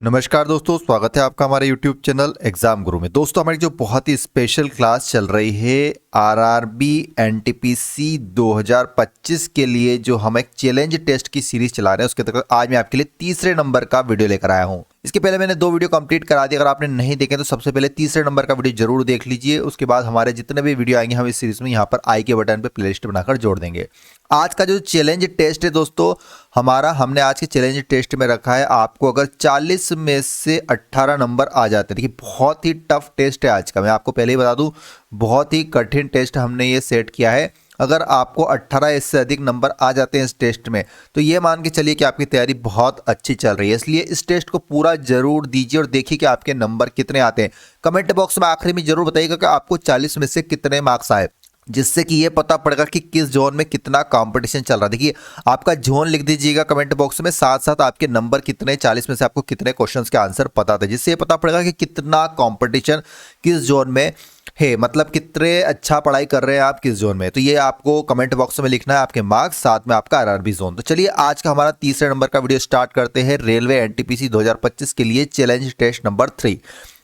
नमस्कार दोस्तों, स्वागत है आपका हमारे YouTube चैनल एग्जाम गुरु में। दोस्तों, हमारी जो बहुत ही स्पेशल क्लास चल रही है आरआरबी एनटीपीसी 2025 के लिए, जो हम एक चैलेंज टेस्ट की सीरीज चला रहे हैं, उसके तहत आज मैं आपके लिए तीसरे नंबर का वीडियो लेकर आया हूं। इसके पहले मैंने 2 वीडियो कंप्लीट करा दिए। अगर आपने नहीं देखे तो सबसे पहले तीसरे नंबर का वीडियो जरूर देख लीजिए। उसके बाद हमारे जितने भी वीडियो आएंगे हम इस सीरीज में यहाँ पर आई के बटन पर प्लेलिस्ट बनाकर जोड़ देंगे। आज का जो चैलेंज टेस्ट है दोस्तों हमने आज के चैलेंज टेस्ट में रखा है, आपको अगर 40 में से 18 नंबर आ जाते हैं। देखिए, बहुत ही टफ टेस्ट है आज का, मैं आपको पहले ही बता दूं, बहुत ही कठिन टेस्ट हमने ये सेट किया है। अगर आपको 18 इससे अधिक नंबर आ जाते हैं इस टेस्ट में, तो ये मान के चलिए कि आपकी तैयारी बहुत अच्छी चल रही है। इसलिए इस टेस्ट को पूरा जरूर दीजिए और देखिए कि आपके नंबर कितने आते हैं। कमेंट बॉक्स में आखिरी में जरूर बताइएगा कि आपको 40 में से कितने मार्क्स आए, जिससे कि ये पता पड़ेगा कि किस जोन में कितना कंपटीशन चल रहा है। देखिए, आपका जोन लिख दीजिएगा कमेंट बॉक्स में, साथ साथ आपके नंबर कितने, 40 में से आपको कितने क्वेश्चंस के आंसर पता थे, जिससे ये पता पड़ेगा कि कितना कंपटीशन किस जोन में है, मतलब कितने अच्छा पढ़ाई कर रहे हैं आप किस जोन में। तो ये आपको कमेंट बॉक्स में लिखना है, आपके मार्क्स, साथ में आपका आरआरबी जोन। तो चलिए आज का हमारा तीसरे नंबर का वीडियो स्टार्ट करते हैं रेलवे एनटीपीसी 2025 के लिए challenge test number 3।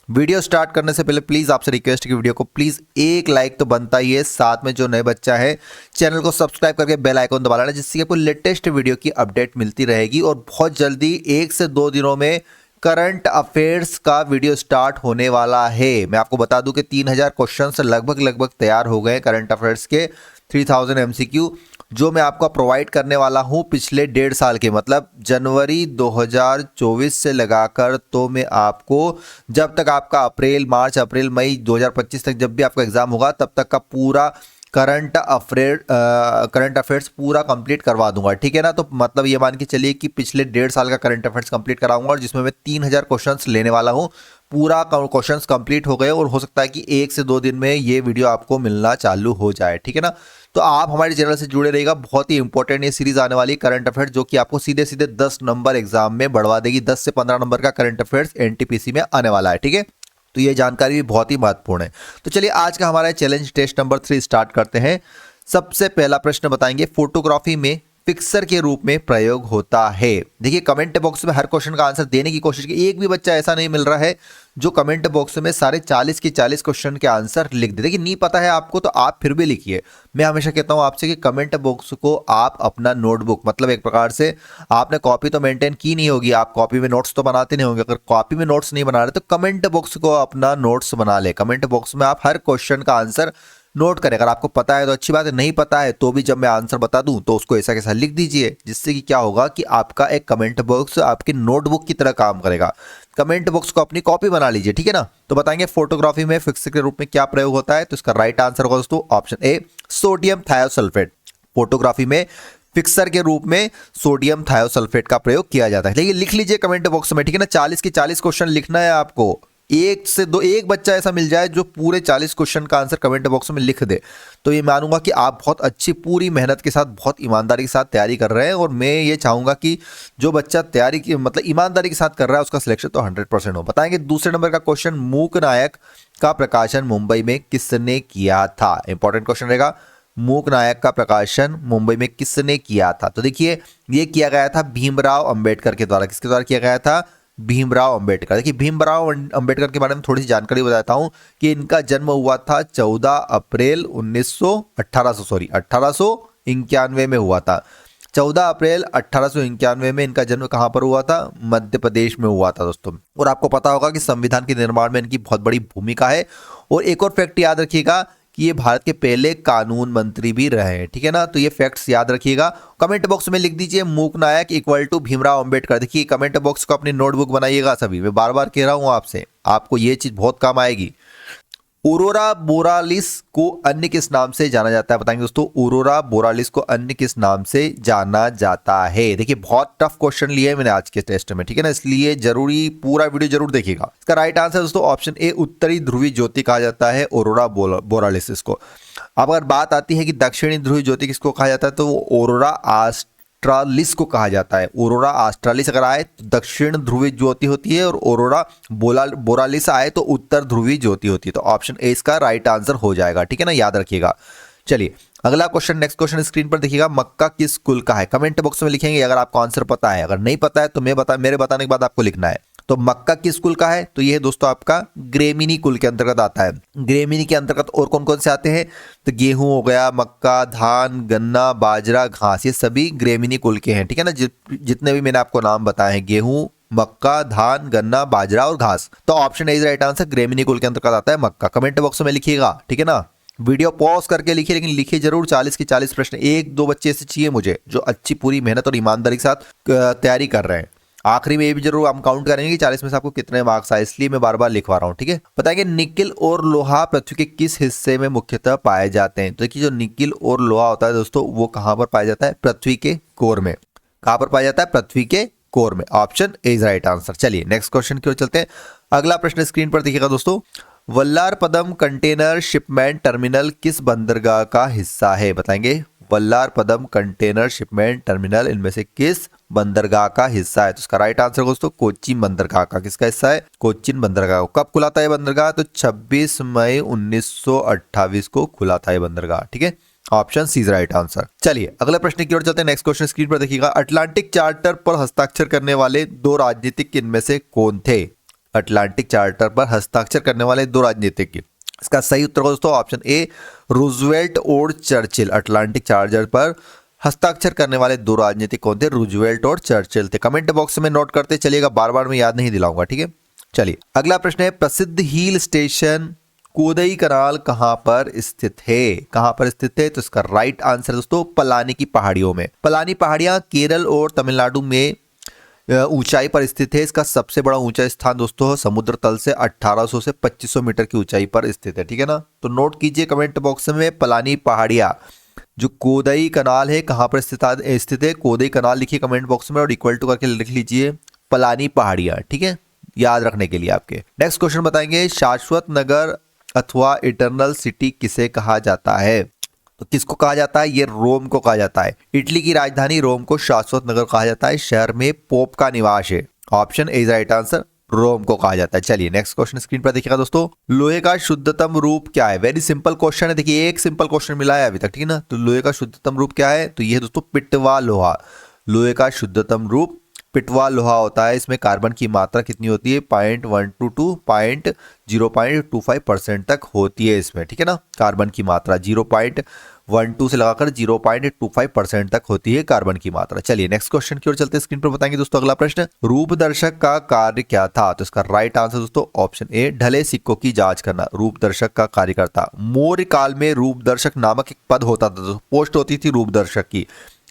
Video start करने से पहले प्लीज आपसे रिक्वेस्ट है कि वीडियो को प्लीज एक लाइक तो बनता ही है, साथ में जो नए बच्चा है चैनल को सब्सक्राइब करके बेल आइकन दबा लेना, जिससे आपको लेटेस्ट वीडियो की अपडेट मिलती रहेगी। और बहुत जल्दी 1 से 2 दिनों में करंट अफेयर्स का वीडियो स्टार्ट होने वाला है। मैं आपको बता दूं कि 3000 क्वेश्चंस लगभग तैयार हो गए करंट अफेयर्स के, 3000 एमसीक्यू जो मैं आपको प्रोवाइड करने वाला हूं पिछले 1.5 साल के, मतलब जनवरी 2024 से लगाकर, तो मैं आपको जब तक आपका अप्रैल मई 2025 तक जब भी आपका एग्जाम होगा तब तक का पूरा करंट अफेयर्स पूरा कंप्लीट करवा दूंगा, ठीक है ना। तो मतलब ये मान के चलिए कि पिछले 1.5 साल का करंट अफेयर्स कंप्लीट कराऊंगा, और जिसमें मैं 3000 क्वेश्चंस लेने वाला हूं। पूरा क्वेश्चंस कंप्लीट हो गए और हो सकता है कि 1 से 2 दिन में ये वीडियो आपको मिलना चालू हो जाए, ठीक है ना। तो आप हमारे चैनल से जुड़े रहिएगा, बहुत ही इंपॉर्टेंट ये सीरीज आने वाली करंट अफेयर्स, जो कि आपको सीधे 10 नंबर एग्जाम में बढ़वा देगी। 10 से 15 नंबर का करंट अफेयर्स एनटीपीसी में आने वाला है, ठीक है। तो ये जानकारी भी बहुत ही महत्वपूर्ण है। तो चलिए आज का हमारा चैलेंज टेस्ट नंबर 3 स्टार्ट करते हैं। सबसे पहला प्रश्न बताएंगे, फोटोग्राफी में फिक्सर के रूप में प्रयोग होता है। देखिए, कमेंट बॉक्स में हर क्वेश्चन का आंसर देने की कोशिश की। एक भी बच्चा ऐसा नहीं मिल रहा है जो कमेंट बॉक्स में सारे 40 के 40 क्वेश्चन के आंसर लिख दे। देखिए, नहीं पता है आपको तो आप फिर भी लिखिए। मैं हमेशा कहता हूं आपसे कि कमेंट बॉक्स को आप अपना नोटबुक, मतलब एक प्रकार से आपने कॉपी तो मेंटेन की नहीं होगी, आप कॉपी में नोट्स तो बनाते नहीं होंगे। अगर कॉपी में नोट्स नहीं बना रहे तो कमेंट बॉक्स को अपना नोट्स बना ले। कमेंट बॉक्स में आप हर क्वेश्चन का आंसर नोट करें। अगर आपको पता है तो अच्छी बात है, नहीं पता है तो भी जब मैं आंसर बता दूं तो उसको ऐसा कैसा लिख दीजिए, जिससे कि क्या होगा कि आपका एक कमेंट बॉक्स आपकी नोटबुक की तरह काम करेगा। कमेंट बॉक्स को अपनी कॉपी बना लीजिए, ठीक है ना। तो बताएंगे फोटोग्राफी में फिक्सर के रूप में क्या प्रयोग होता है। तो इसका राइट आंसर होगा दोस्तों option A, sodium thiosulphate. Photography में फिक्सर के रूप में सोडियम थायोसल्फेट का प्रयोग किया जाता है। लेकिन लिख लीजिए कमेंट बॉक्स में, ठीक है ना। 40 के 40 क्वेश्चन लिखना है आपको। 1 से 2 एक बच्चा ऐसा मिल जाए जो पूरे 40 क्वेश्चन का आंसर कमेंट बॉक्स में लिख दे, तो ये मानूंगा कि आप बहुत अच्छी पूरी मेहनत के साथ, बहुत ईमानदारी के साथ तैयारी कर रहे हैं। और मैं ये चाहूंगा कि जो बच्चा तैयारी की मतलब ईमानदारी के साथ कर रहा है उसका सिलेक्शन तो 100% हो। बताएंगे दूसरे नंबर का क्वेश्चन, मूक नायक का प्रकाशन मुंबई में किसने किया था। इंपॉर्टेंट क्वेश्चन रहेगा, मूक नायक का प्रकाशन मुंबई में किसने किया था। तो देखिए, ये किया गया था भीमराव अंबेडकर के द्वारा। किसके द्वारा किया गया था? भीमराव अंबेडकर। देखिए, भीमराव अंबेडकर के बारे में थोड़ी सी जानकारी बताता हूं कि इनका जन्म हुआ था 14 अप्रैल 1891 में हुआ था। 14 अप्रैल 1891 में इनका जन्म कहां पर हुआ था? मध्य प्रदेश में हुआ था दोस्तों। और आपको पता होगा कि संविधान के निर्माण में इनकी बहुत बड़ी भूमिका है। और एक और फैक्ट याद रखिएगा कि ये भारत के पहले कानून मंत्री भी रहे हैं, ठीक है ना। तो ये फैक्ट्स याद रखिएगा। कमेंट बॉक्स में लिख दीजिए मूक नायक इक्वल टू भीमराव अंबेडकर। देखिए, कमेंट बॉक्स को अपनी नोटबुक बनाइएगा सभी। मैं बार बार कह रहा हूं आपसे, आपको ये चीज बहुत काम आएगी। औरोरा बोरालिस को अन्य किस नाम से जाना जाता है। बताएंगे दोस्तों, औरोरा बोरालिस को अन्य किस नाम से जाना जाता है। देखिए, बहुत टफ क्वेश्चन लिया है मैंने आज के टेस्ट में, ठीक है ना, इसलिए जरूरी पूरा वीडियो जरूर देखिएगा। इसका राइट आंसर दोस्तों ऑप्शन ए, उत्तरी ध्रुवी ज्योति कहा जाता है औरोरा बोरालिस इसको। अब अगर बात आती है कि दक्षिणी ध्रुवी ज्योति किसको कहा जाता है, तो वो औरोरा ऑस्ट्रालिस को कहा जाता है। औरोरा ऑस्ट्रालिस अगर आए तो दक्षिण ध्रुवी ज्योति होती है, और औरोरा बोरालिस आए तो उत्तर ध्रुवी ज्योति होती है। तो ऑप्शन ए इसका राइट आंसर हो जाएगा, ठीक है ना, याद रखिएगा। चलिए अगला क्वेश्चन, नेक्स्ट क्वेश्चन स्क्रीन पर देखिएगा, मक्का किस कुल का है। कमेंट बॉक्स में लिखेंगे अगर आपको आंसर पता है, अगर नहीं पता है तो मेरे बताने के बाद आपको लिखना है। तो मक्का किस कुल का है? तो ये है दोस्तों आपका ग्रेमिनी कुल के अंतर्गत आता है। ग्रेमिनी के अंतर्गत और कौन कौन से आते हैं? तो गेहूं हो गया, मक्का, धान, गन्ना, बाजरा, घास, ये सभी ग्रेमिनी कुल के हैं। ठीक है ना, जितने भी मैंने आपको नाम बताए हैं, गेहूं, मक्का, धान, गन्ना, बाजरा और घास, तो option A is right answer. Gramineae कुल के अंतर्गत आता है मक्का। कमेंट बॉक्स में लिखिएगा, ठीक है ना। वीडियो पॉज करके लिखिए, लेकिन लिखिए जरूर। 40 के 40 प्रश्न, 1-2 बच्चे ऐसे चाहिए मुझे जो अच्छी पूरी मेहनत और ईमानदारी के साथ तैयारी कर रहे हैं। आखिरी में ये भी जरूर हम काउंट करेंगे कि 40 में से आपको कितने मार्क्स आए, इसलिए मैं बार बार लिखवा रहा हूँ। ठीक है, बताएंगे निकिल और लोहा पृथ्वी के किस हिस्से में मुख्यतः पाए जाते हैं? तो देखिए, जो निकिल और लोहा होता है दोस्तों, वो कहाँ पर पाया जाता है? पृथ्वी के कोर में। कहाँ पर पाया जाता है? पृथ्वी के कोर में। Option A is right answer. चलिए नेक्स्ट क्वेश्चन की ओर चलते हैं। अगला प्रश्न स्क्रीन पर देखिएगा दोस्तों। वल्लारपदम कंटेनर शिपमेंट टर्मिनल किस बंदरगाह का हिस्सा है? बताएंगे वल्लारपदम कंटेनर शिपमेंट टर्मिनल इनमें से किस बंदरगाह का हिस्सा है? तो इसका राइट आंसर दोस्तों कोच्चिन बंदरगाह का। किसका हिस्सा है? कोच्चिन बंदरगाह। कब खुला था ये बंदरगाह? तो 26 मई 1928 को खुला था ये बंदरगाह। ठीक है, option C is right answer. चलिए अगले प्रश्न की ओर चलते हैं। नेक्स्ट क्वेश्चन स्क्रीन पर देखिएगा। अटलांटिक चार्टर पर हस्ताक्षर करने वाले दो राजनीतिक इनमें से कौन थे? अटलांटिक चार्टर पर हस्ताक्षर करने वाले दो राजनीतिक, इसका सही उत्तर दोस्तों ऑप्शन ए रूजवेल्ट और चर्चिल। अटलांटिक चार्टर पर हस्ताक्षर करने वाले दो राजनीतिक कौन थे? रूजवेल्ट और चर्चिल थे। कमेंट बॉक्स में नोट करते चलिएगा, बार बार मैं याद नहीं दिलाऊंगा। ठीक है, चलिए अगला प्रश्न है। प्रसिद्ध हिल स्टेशन कोदई कनाल कहां पर स्थित है? कहां पर स्थित है? तो इसका राइट आंसर दोस्तों पलानी की पहाड़ियों में। पलानी पहाड़ियां केरल और तमिलनाडु में ऊंचाई पर स्थित है। इसका सबसे बड़ा ऊंचा स्थान दोस्तों समुद्र तल से 1800 से 2500 मीटर की ऊंचाई पर स्थित है। ठीक है ना, तो नोट कीजिए कमेंट बॉक्स में पलानी पहाड़ियां। जो कोदई कनाल है कहां पर स्थित है? कोदई कनाल लिखिए कमेंट बॉक्स में और इक्वल टू करके लिख लीजिए पलानी पहाड़ियां। ठीक है, याद रखने के लिए आपके। नेक्स्ट क्वेश्चन बताएंगे। शाश्वत नगर अथवा इटरनल सिटी किसे कहा जाता है? तो किसको कहा जाता है? ये रोम को कहा जाता है। इटली की राजधानी रोम को शाश्वत नगर कहा जाता है। शहर में पोप का निवास है। Option A is right answer, Rome को कहा जाता है। चलिए नेक्स्ट क्वेश्चन स्क्रीन पर देखिएगा दोस्तों। लोहे का शुद्धतम रूप क्या है? वेरी सिंपल क्वेश्चन है। देखिए एक सिंपल क्वेश्चन मिला है अभी तक, ठीक है ना। तो लोहे का शुद्धतम रूप क्या है? तो ये दोस्तों पिटवा लोहा। लोहे का शुद्धतम रूप पिटवा लोहा होता है। इसमें कार्बन की मात्रा कितनी होती है? 0.122 0.25% तक होती है इसमें। ठीक है ना, कार्बन की मात्रा 0.12 से लगाकर 0.25% तक होती है कार्बन की मात्रा। चलिए नेक्स्ट क्वेश्चन की ओर चलते हैं। स्क्रीन पर बताएंगे दोस्तों अगला प्रश्न। रूपदर्शक का कार्य क्या था? तो इसका राइट आंसर दोस्तों ऑप्शन ए ढले सिक्कों की जांच करना। रूपदर्शक का कार्यकर्ता। मौर्य काल में रूपदर्शक नामक एक पद होता था, पोस्ट होती थी रूपदर्शक की।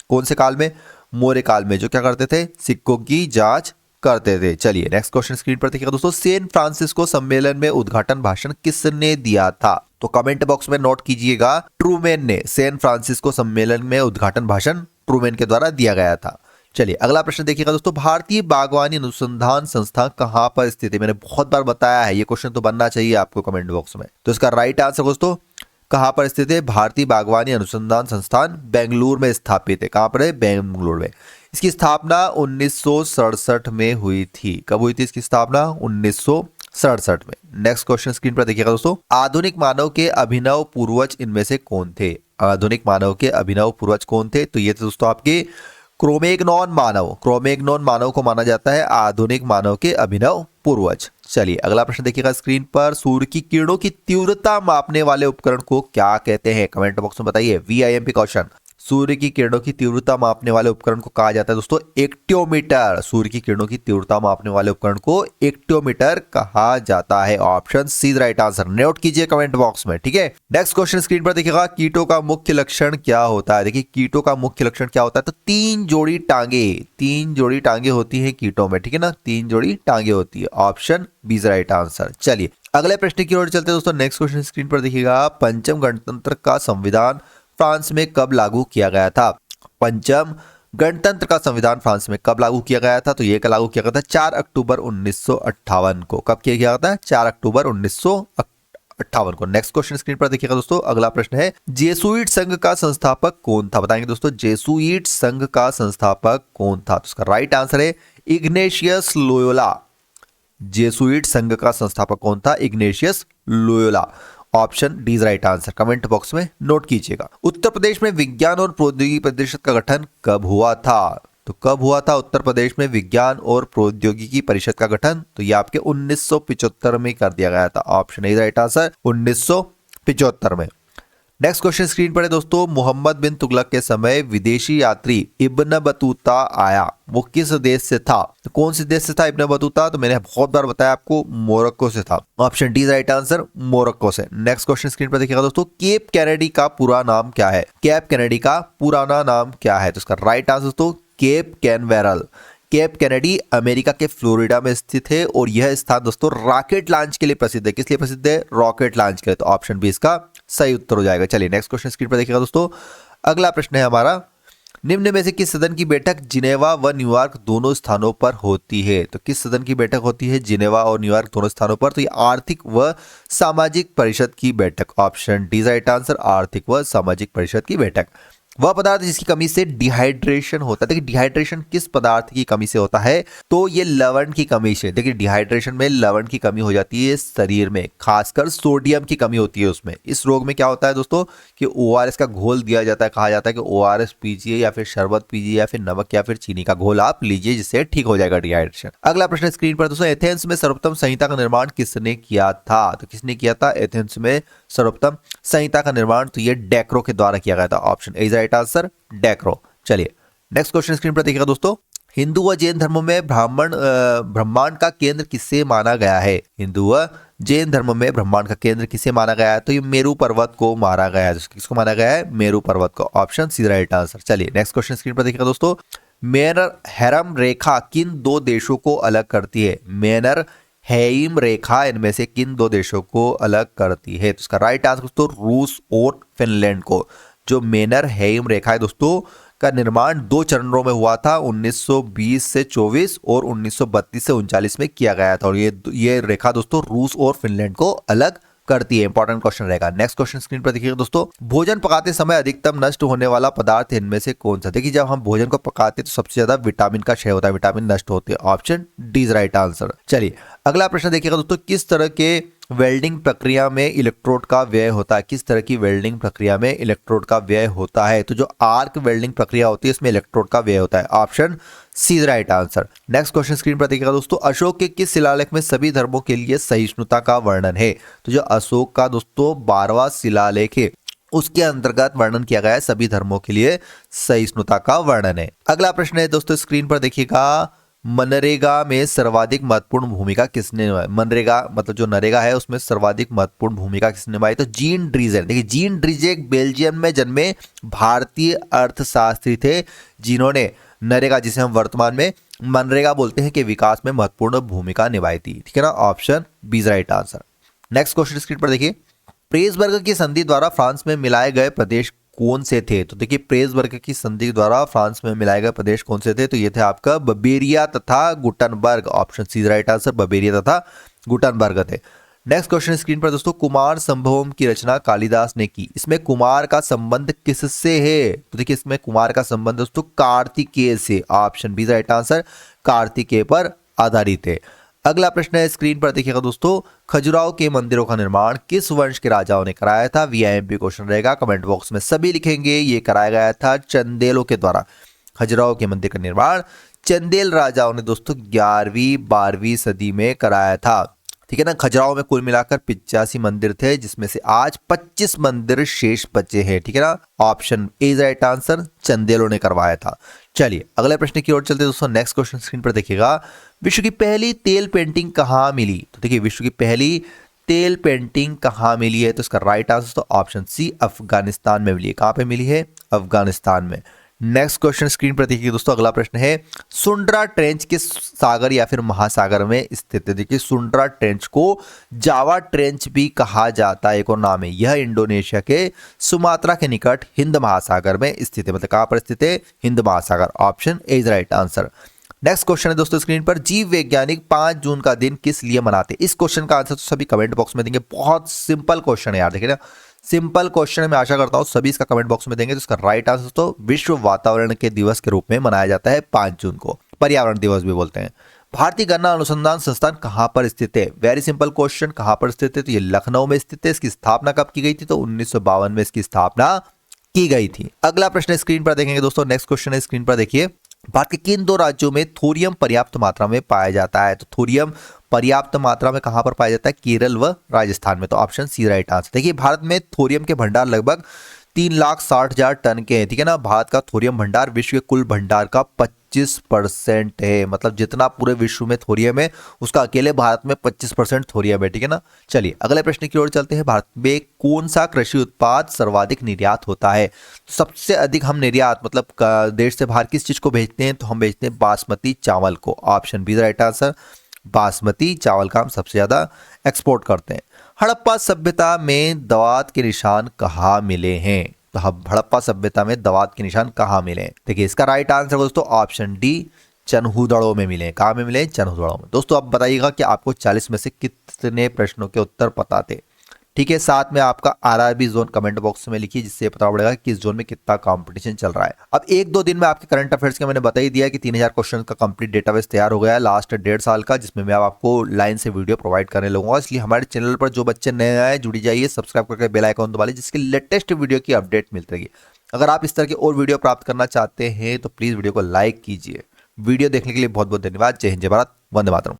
कौन से काल में? मौर्य काल में, जो क्या करते थे? सिक्कों की जांच करते थे। चलिए नेक्स्ट क्वेश्चन स्क्रीन पर देखिएगा दोस्तों। सैन फ्रांसिस्को सम्मेलन में उद्घाटन भाषण किसने दिया था? तो कमेंट बॉक्स में नोट कीजिएगा, ट्रूमैन ने। सैन फ्रांसिस्को सम्मेलन में उद्घाटन भाषण ट्रूमैन के द्वारा दिया गया था। चलिए अगला प्रश्न देखिएगा दोस्तों। भारतीय बागवानी अनुसंधान संस्था कहां पर स्थित है? मैंने बहुत बार बताया है, ये क्वेश्चन तो बनना चाहिए आपको कमेंट बॉक्स में। तो इसका राइट आंसर दोस्तों कहां पर स्थित है? भारतीय बागवानी अनुसंधान संस्थान बेंगलुरु में स्थापित है। कहां पर है? बेंगलुरु में। इसकी स्थापना 1967 में हुई थी। कब हुई थी इसकी स्थापना? 1967 में। नेक्स्ट क्वेश्चन स्क्रीन पर देखिएगा दोस्तों। आधुनिक मानव के अभिनव पूर्वज इनमें से कौन थे? आधुनिक मानव के अभिनव पूर्वज कौन थे? तो ये थे दोस्तों आपके क्रोमैग्नॉन मानव। क्रोमैग्नॉन मानव को माना जाता है आधुनिक मानव के अभिनव पूर्वज। चलिए अगला प्रश्न देखिएगा स्क्रीन पर। सूर्य की किरणों की तीव्रता मापने वाले उपकरण को क्या कहते हैं? कमेंट बॉक्स में बताइए। VIMP question. सूर्य की किरणों की तीव्रता मापने वाले उपकरण को कहा जाता है दोस्तों एक्टियोमीटर। सूर्य की किरणों की तीव्रता मापने वाले उपकरण को एक्टियोमीटर कहा जाता है। Option C right answer. Note कीजिए कमेंट बॉक्स में। ठीक है, नेक्स्ट क्वेश्चन स्क्रीन पर देखिएगा। कीटों का मुख्य लक्षण क्या होता है? देखिए कीटों का मुख्य लक्षण क्या होता है? तो 3 जोड़ी टांगे। 3 जोड़ी टांगे होती है कीटों में। ठीक है ना, 3 जोड़ी टांगे होती है। Option B right answer. चलिए अगले प्रश्न की ओर चलते हैं दोस्तों। नेक्स्ट क्वेश्चन स्क्रीन पर देखिएगा। पंचम गणतंत्र का संविधान फ्रांस में कब लागू किया गया था? पंचम गणतंत्र का संविधान फ्रांस में कब लागू किया गया था? तो ये लागू किया गया था 4 अक्टूबर 1958 को। कब किया गया था? 4 अक्टूबर 1958 को। नेक्स्ट क्वेश्चन स्क्रीन पर देखिएगा दोस्तों। अगला प्रश्न है। जेसुइट संघ का संस्थापक कौन था? बताएंगे दोस्तों जेसुइट संघ का संस्थापक कौन था? तो उसका राइट आंसर है इग्नेशियस लोयोला। जेसुइट संघ का संस्थापक कौन था? Ignatius Loyola. Option D right answer. Comment box में नोट कीजिएगा। उत्तर प्रदेश में विज्ञान और प्रौद्योगिकी परिषद का गठन कब हुआ था? तो कब हुआ था उत्तर प्रदेश में विज्ञान और प्रौद्योगिकी परिषद का गठन? तो ये आपके 1975 में कर दिया गया था। ऑप्शन ए राइट आंसर 1975 में। नेक्स्ट क्वेश्चन स्क्रीन पर है दोस्तों, मोहम्मद बिन तुगलक के समय विदेशी यात्री इब्न बतूता आया, वो किस देश से था? तो कौन से देश से था इब्न बतूता? तो मैंने बहुत बार बताया आपको, मोरक्को से था। Option D right answer Morocco से। नेक्स्ट क्वेश्चन स्क्रीन पर देखिएगा दोस्तों, केप कैनेडी का पूरा नाम क्या है? केप कैनेडी का पुराना नाम क्या है? तो इसका राइट आंसर दोस्तों Cape Canaveral. Cape Kennedy America के फ्लोरिडा में स्थित है और यह स्थान दोस्तों रॉकेट लॉन्च के लिए प्रसिद्ध है। किस लिए प्रसिद्ध है? रॉकेट लॉन्च के लिए। तो ऑप्शन बी इसका सही उत्तर हो जाएगा। चलिए नेक्स्ट क्वेश्चन स्क्रीन पर देखिएगा दोस्तों, अगला प्रश्न है हमारा, निम्न में से किस सदन की बैठक जिनेवा व न्यूयॉर्क दोनों स्थानों पर होती है? तो किस सदन की बैठक होती है जिनेवा और न्यूयॉर्क दोनों स्थानों पर? तो ये आर्थिक व सामाजिक परिषद की बैठक। ऑप्शन डी राइट आंसर आर्थिक व सामाजिक परिषद की बैठक। वह पदार्थ जिसकी कमी से डिहाइड्रेशन होता है। देखिए डिहाइड्रेशन किस पदार्थ की कमी से होता है? तो ये लवण की कमी से। देखिए डिहाइड्रेशन में लवण की कमी हो जाती है शरीर में, खासकर सोडियम की कमी होती है उसमें। इस रोग में क्या होता है दोस्तों कि ओआरएस का घोल दिया जाता है, कहा जाता है कि ओआरएस पीजिए या फिर शरबत पीजिए या फिर नमक या फिर चीनी का घोल आप लीजिए, जिससे ठीक हो जाएगा डिहाइड्रेशन। अगला प्रश्न स्क्रीन पर दोस्तों, एथेंस में सर्वोत्तम संहिता का निर्माण किसने किया था? तो किसने किया था एथेंस में सर्वोत्तम संहिता का निर्माण? तो ये डेक्रो के द्वारा किया गया था। ऑप्शन ए राइट आंसर डेक्रो। चलिए नेक्स्ट क्वेश्चन स्क्रीन पर देखिएगा दोस्तों, हिंदू व जैन धर्मों में ब्रह्मांड का केंद्र किसे माना गया है? हिंदू व जैन धर्म में ब्रह्मांड का केंद्र किसे माना गया है? तो ये मेरू पर्वत को माना गया है। किसको माना गया है? मेरू पर्वत को। Option C right answer. चलिए नेक्स्ट क्वेश्चन स्क्रीन पर देखिएगा दोस्तों, मेनर हैरम रेखा किन दो देशों को अलग करती है? मेनर हेइम रेखा इनमें से किन दो देशों को अलग करती है? तो इसका राइट आंसर दोस्तों रूस और फिनलैंड को। जो मेनर हेइम रेखा है दोस्तों का निर्माण 2 चरणों में हुआ था, 1920 से 24 और 1932 से 39 में किया गया था। और ये रेखा दोस्तों रूस और फिनलैंड को अलग करती है। इंपॉर्टेंट क्वेश्चन रहेगा। नेक्स्ट क्वेश्चन स्क्रीन पर देखिएगा दोस्तों, भोजन पकाते समय अधिकतम नष्ट होने वाला पदार्थ इनमें से कौन सा? देखिए जब हम भोजन को पकाते हैं तो सबसे ज्यादा विटामिन का क्षय होता है, विटामिन नष्ट होते हैं। Option D is right answer. चलिए अगला प्रश्न देखिएगा दोस्तों, किस तरह के वेल्डिंग प्रक्रिया में इलेक्ट्रोड का व्यय होता है? किस तरह की वेल्डिंग प्रक्रिया में इलेक्ट्रोड का व्यय होता है? तो जो आर्क वेल्डिंग प्रक्रिया होती है इसमें इलेक्ट्रोड का व्यय होता है। Option C right answer. Next question screen पर देखिएगा दोस्तों, अशोक के किस शिलालेख में सभी धर्मों के लिए सहिष्णुता का वर्णन है? तो जो अशोक का दोस्तों 12वां शिलालेख है उसके अंतर्गत वर्णन किया गया है, सभी धर्मों के लिए सहिष्णुता का वर्णन है। अगला प्रश्न है दोस्तों स्क्रीन पर देखिएगा, मनरेगा में सर्वाधिक महत्वपूर्ण भूमिका किसने निभाई? मनरेगा मतलब जो नरेगा है उसमें सर्वाधिक महत्वपूर्ण भूमिका किसने निभाई? तो जीन ड्रीजे। देखिए जीन ड्रीजे एक बेल्जियम में जन्मे भारतीय अर्थशास्त्री थे जिन्होंने नरेगा, जिसे हम वर्तमान में मनरेगा बोलते हैं, के विकास में महत्वपूर्ण भूमिका निभाई थी। ठीक है ना, option B right answer. Next question screen पर देखिए, प्रेसबर्ग की संधि द्वारा फ्रांस में मिलाए गए प्रदेश कौन से थे? तो देखिए प्रेसबर्ग की संधि द्वारा फ्रांस में मिलाए गए प्रदेश कौन से थे? तो ये थे आपका बवेरिया तथा Gutenberg. Option C right answer Bavaria तथा गुटनबर्ग थे। नेक्स्ट क्वेश्चन स्क्रीन पर दोस्तों, कुमार संभवम की रचना कालिदास ने की, इसमें कुमार का संबंध किससे है? तो देखिए इसमें कुमार का संबंध दोस्तों कार्तिकेय से। Option B right answer Kartikeya पर आधारित है। अगला प्रश्न है स्क्रीन पर देखिएगा दोस्तों, खजुराहो के मंदिरों का निर्माण किस वंश के राजाओं ने कराया था? वीआईएमपी क्वेश्चन रहेगा, कमेंट बॉक्स में सभी लिखेंगे। ये कराया गया था चंदेलों के द्वारा। खजुराहो के मंदिर का निर्माण चंदेल राजाओं ने दोस्तों 11वीं 12वीं सदी में कराया था। ठीक है ना, खजुराहो में कुल मिलाकर 85 मंदिर थे, जिसमें से आज 25 मंदिर शेष बचे हैं। ठीक है ना, ऑप्शन ए राइट आंसर चंदेलों ने करवाया था। चलिए अगले प्रश्न की ओर चलते दोस्तों। नेक्स्ट क्वेश्चन स्क्रीन पर देखिएगा, विश्व की पहली तेल पेंटिंग कहाँ मिली? तो देखिए विश्व की पहली तेल पेंटिंग कहाँ मिली है? तो इसका राइट आंसर तो ऑप्शन सी अफगानिस्तान में मिली है। कहाँ पे मिली है? अफगानिस्तान में। नेक्स्ट क्वेश्चन स्क्रीन पर देखिए दोस्तों, अगला प्रश्न है, सुंड्रा ट्रेंच किस सागर या फिर महासागर में स्थित है? देखिए सुंड्रा ट्रेंच को जावा ट्रेंच भी कहा जाता है, एक और नाम है। यह इंडोनेशिया के सुमात्रा के निकट हिंद महासागर में स्थित है। मतलब कहां पर स्थित है? हिंद महासागर। Option A is right answer. Next question है दोस्तों स्क्रीन पर, जीव वैज्ञानिक 5 जून का दिन किस लिए मनाते हैं? इस क्वेश्चन का आंसर तो सभी कमेंट बॉक्स में देंगे। बहुत सिंपल क्वेश्चन है यार, देखिए ना, सिंपल क्वेश्चन है। मैं आशा करता हूं सभी इसका कमेंट बॉक्स में देंगे। तो इसका राइट आंसर तो विश्व वातावरण के दिवस के रूप में मनाया जाता है 5 जून को, पर्यावरण दिवस भी बोलते हैं। भारतीय गन्ना अनुसंधान संस्थान कहां पर स्थित है? वेरी सिंपल क्वेश्चन, कहां पर स्थित है? तो ये लखनऊ में स्थित है। इसकी स्थापना कब की गई थी? तो 1952 में इसकी स्थापना की गई थी। अगला प्रश्न स्क्रीन पर देखेंगे दोस्तों। नेक्स्ट क्वेश्चन है स्क्रीन पर देखिए, भारत के किन दो राज्यों में थोरियम पर्याप्त मात्रा में पाया जाता है? तो थोरियम पर्याप्त मात्रा में कहां पर पाया जाता है? केरल व राजस्थान में। तो ऑप्शन सी राइट आंसर। देखिए, भारत में थोरियम के भंडार लगभग 3,60,000 टन के हैं, ठीक है ना। भारत का थोरियम भंडार विश्व के कुल भंडार का 25% है। मतलब जितना पूरे विश्व में थोरियम है, उसका अकेले भारत में 25% थोरियम है, ठीक है ना। चलिए अगले प्रश्न की ओर चलते हैं। भारत में कौन सा कृषि उत्पाद सर्वाधिक निर्यात होता है? तो सबसे अधिक हम निर्यात मतलब देश से बाहर किस चीज को भेजते हैं? तो हम भेजते हैं बासमती चावल को। Option B right answer. Basmati चावल का हम सबसे ज्यादा एक्सपोर्ट करते हैं। हड़प्पा सभ्यता में दाँत के निशान कहाँ मिले हैं? तो हम हड़प्पा सभ्यता में दाँत के निशान कहाँ मिले हैं? देखिए, इसका राइट आंसर दोस्तों ऑप्शन डी, चनहूदड़ों में मिले। कहाँ में मिले? चनहूदड़ों में। दोस्तों आप बताइएगा कि आपको 40 में से कितने प्रश्नों के उत्तर पता थे, ठीक है। साथ में आपका आरआरबी जोन कमेंट बॉक्स में लिखिए, जिससे पता पड़ेगा कि किस जोन में कितना कंपटीशन चल रहा है। अब एक दो दिन में आपके करंट अफेयर्स के मैंने बता ही दिया कि 3000 क्वेश्चन का कंप्लीट डेटाबेस तैयार हो गया है लास्ट 1.5 साल का, जिसमें मैं आपको लाइन से वीडियो प्रोवाइड करने लगूंगा। इसलिए हमारे चैनल पर जो बच्चे नए आए जुड़ी जाइए, सब्सक्राइब करके बेल आइकन दबा लीजिए, जिसकी लेटेस्ट वीडियो की अपडेट मिलती रहेगी। अगर आप इस तरह की और वीडियो प्राप्त करना चाहते हैं तो प्लीज वीडियो को लाइक कीजिए। वीडियो देखने के लिए बहुत बहुत धन्यवाद। जय हिंद, जय भारत, वंदे मातरम।